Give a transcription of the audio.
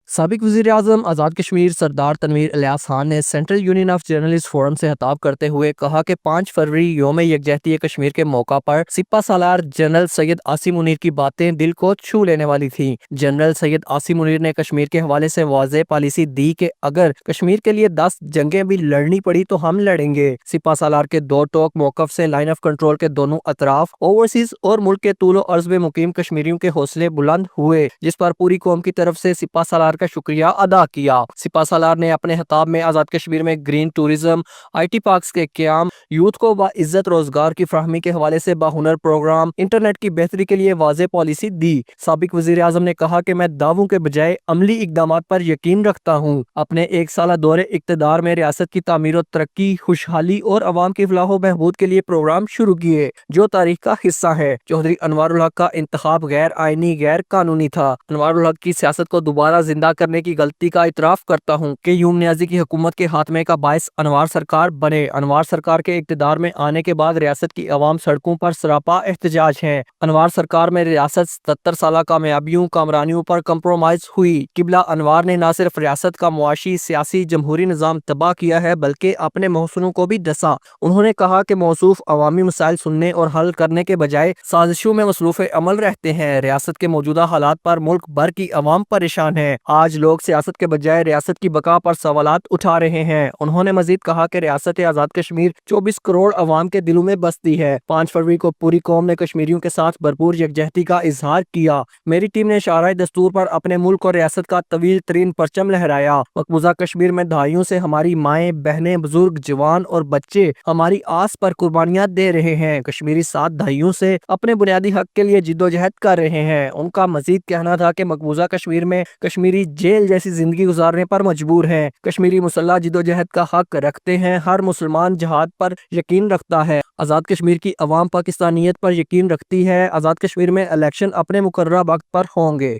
سابق وزیر اعظم آزاد کشمیر سردار تنویر الیاس خان نے central union of journalist forum سے خطاب کرتے ہوئے کہا کہ 5 فروری یوم یکجہتی کشمیر کے موقع پر سپہ سالار جنرل سید عاصم منیر کی باتیں دل کو چھو لینے والی تھیں۔ جنرل سید عاصم منیر نے کشمیر کے حوالے سے واضح پالیسی دی کہ اگر کشمیر کے لیے 10 جنگیں بھی لڑنی پڑی تو ہم لڑیں گے۔ سپہ سالار کے دو ٹوک موقف سے لائن آف کنٹرول کے دونوں اطراف اوورسیز اور ملک کے طول و عرض میں مقیم کشمیریوں کے حوصلے بلند ہوئے، جس پر پوری قوم کی طرف سے سپہ سالار کا شکریہ ادا کیا۔ سپہ سالار نے اپنے خطاب میں آزاد کشمیر میں green tourism, I T parks کے قیام، یوتھ کو باعزت روزگار کی فراہمی کے حوالے سے باہنر پروگرام، انٹرنیٹ کی بہتری کے لیے واضح پالیسی دی۔ سابق وزیر اعظم نے کہا کہ میں دعووں کے بجائے عملی اقدامات پر یقین رکھتا ہوں۔ اپنے 1 سالہ دور اقتدار میں ریاست کی تعمیر و ترقی، خوشحالی اور عوام کی فلاح و بہبود کے لیے پروگرام شروع کیے جو تاریخ کا حصہ ہے۔ چودھری انوار الحق کا انتخاب غیر آئینی، غیر قانونی تھا۔ انوار الحق کی سیاست کو دوبارہ زندہ کرنے کی غلطی کا اعتراف کرتا ہوں کہ یوم نیازی کی حکومت کے خاتمے کا باعث انوار سرکار بنے۔ انوار سرکار کے اقتدار میں آنے کے بعد ریاست کی عوام سڑکوں پر سراپا احتجاج ہیں۔ انوار سرکار میں ریاست 77 سالہ کامیابیوں، کامرانیوں پر کمپرومائز ہوئی۔ قبلہ انوار نے نہ صرف ریاست کا معاشی، سیاسی، جمہوری نظام تباہ کیا ہے بلکہ اپنے محسنوں کو بھی ڈسا۔ انہوں نے کہا کہ موصوف عوامی مسائل سننے اور حل کرنے کے بجائے سازشوں میں مصروف عمل رہتے ہیں۔ ریاست کے موجودہ حالات پر ملک بھر کی عوام پریشان ہے۔ آج لوگ سیاست کے بجائے ریاست کی بقا پر سوالات اٹھا رہے ہیں۔ انہوں نے مزید کہا کہ ریاست آزاد کشمیر 24 کروڑ عوام کے دلوں میں بستی ہے۔ 5 فروری کو پوری قوم نے کشمیریوں کے ساتھ بھرپور یکجہتی کا اظہار کیا۔ میری ٹیم نے شعراء دستور پر اپنے ملک اور ریاست کا طویل ترین پرچم لہرایا۔ مقبوضہ کشمیر میں دہائیوں سے ہماری مائیں، بہنیں، بزرگ، جوان اور بچے ہماری آس پر قربانیاں دے رہے ہیں۔ کشمیری 7 دہائیوں سے اپنے بنیادی حق کے لیے جدوجہد کر رہے ہیں۔ ان کا مزید کہنا تھا کہ مقبوضہ کشمیر میں کشمیری جیل جیسی زندگی گزارنے پر مجبور ہیں۔ کشمیری مسلح جدوجہد کا حق رکھتے ہیں۔ ہر مسلمان جہاد پر یقین رکھتا ہے۔ آزاد کشمیر کی عوام پاکستانیت پر یقین رکھتی ہے۔ آزاد کشمیر میں الیکشن اپنے مقررہ وقت پر ہوں گے۔